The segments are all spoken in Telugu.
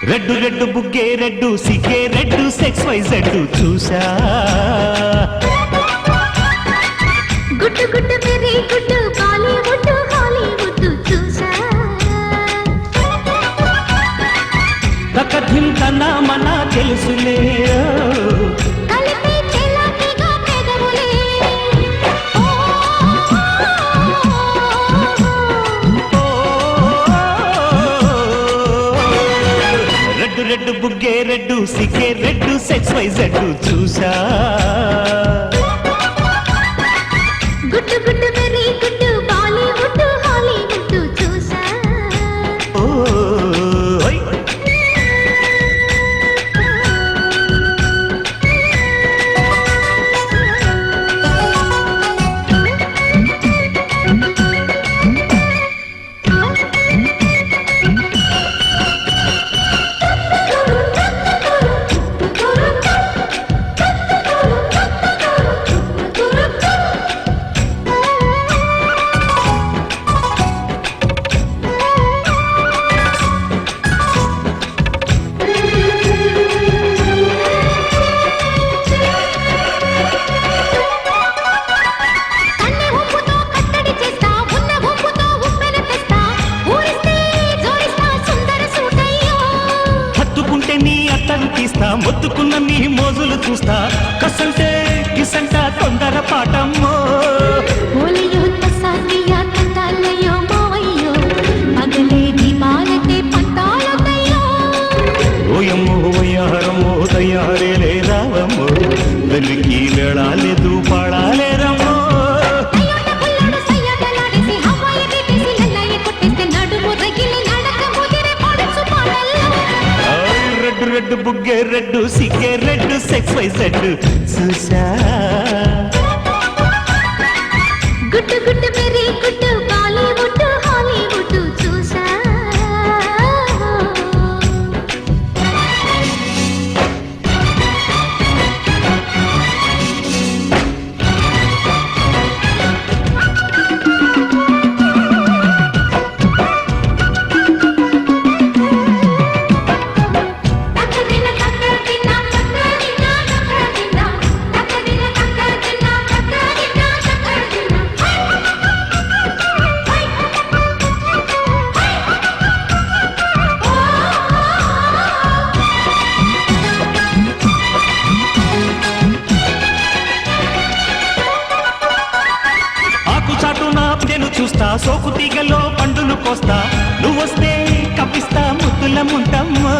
రెడ్డు రెడ్డు బుగ్గే రెడ్డు సిగ్గే రెడ్డు సెక్స్ వై జెడ్ చూసా గుడ్డు గుడ్డు వెరీ గుడ్డు బాలీవుడ్ హాలీవుడ్ చూసా తకధిం తన మన తెలుసులే కలిపి చెలాకిగా పెదవులే రెడ్డు రెడ్డు బుగ్గే రెడ్డు సిగ్గే రెడ్డు సెక్స్ వై జెడ్ చూసా గుడ్డు గుడ్డు వెరీ గుడ్డు బాలీవుడ్ హాలీవుడ్ చూసా ఓయ్ మొత్తుకున్న నీ మోజులు చూస్తా కసంటే కిసంట తొందర పాటమ్మో ఓలియో తసానియా తంటాలయో మావయ్యో పగలే దీపాలతే పంతాలతయ్యో ఓయమ్మో ఓయారమ్మో తయారేలే రావమ్మో వెలికి వేళాలేదు పాడాలేరమ్మో రెడ్డు బుగ్గే రెడ్డు సిగ్గే రెడ్డు సెక్స్ వై జెడ్ చూసా గుడ్డు గుడ్డు వెరీ గుడ్డు బాలీవుడ్ హాలీవుడ్ చూసా చూస్తా సోకు తీగలో పండులు కోస్తా నువ్వొస్తే కప్పిస్తా ముద్దుల ముంటమ్మా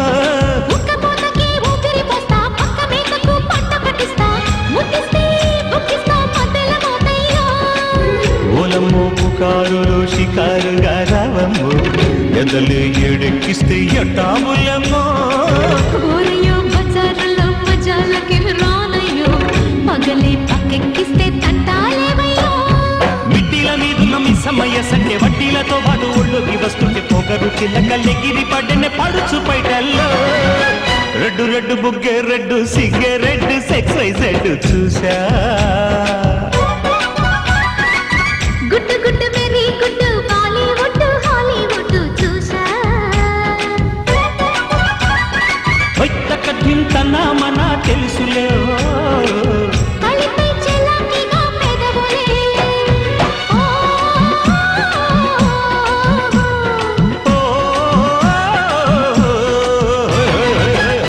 ఓలమ్మో పుకారులో షికారుగా రావమ్మో ఎదలు ఎడెక్కిస్తే ఎట్టాములమ్మో బజారులో మజాలకి రానయ్యో పగలే పక్కెక్కిస్తే తంటాలేవయ్యో మిట్టిల మీదున్న మిస్సమ్మయ్య సంటే వడ్డీలతో పాటు ఒళ్ళోకి వస్తుంటే పొగరు చిల్లకల్లెగిరి పడ్డనే పడుచు పైటల్లో రెడ్డు రెడ్డు బుగ్గే రెడ్డు సిగ్గే రెడ్డు సెక్స్ వై జెడ్ చూసా